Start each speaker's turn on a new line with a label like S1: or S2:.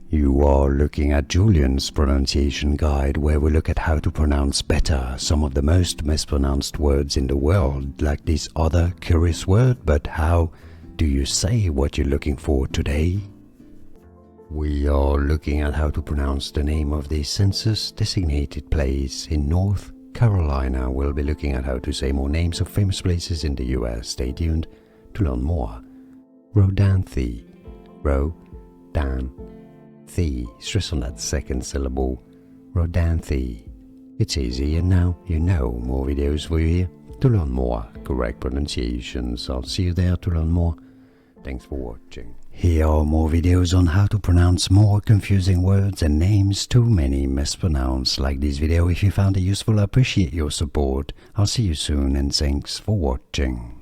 S1: You are looking at Julian's pronunciation guide, where we look at how to pronounce better some of the most mispronounced words in the world, like this other curious word. But how do you say what you're looking for today? We are looking at how to pronounce the name of the census-designated place in North Carolina. We'll be looking at how to say more names of famous places in the US. Stay tuned to learn more. Rodanthe. Rodanthe. Stress on that second syllable. Rodanthe. It's easy, and now you know. More videos for you here to learn more correct pronunciations. I'll see you there to learn more. Thanks for watching. Here are more videos on how to pronounce more confusing words and names too many mispronounced. Like this video if you found it useful. I appreciate your support. I'll see you soon, and thanks for watching.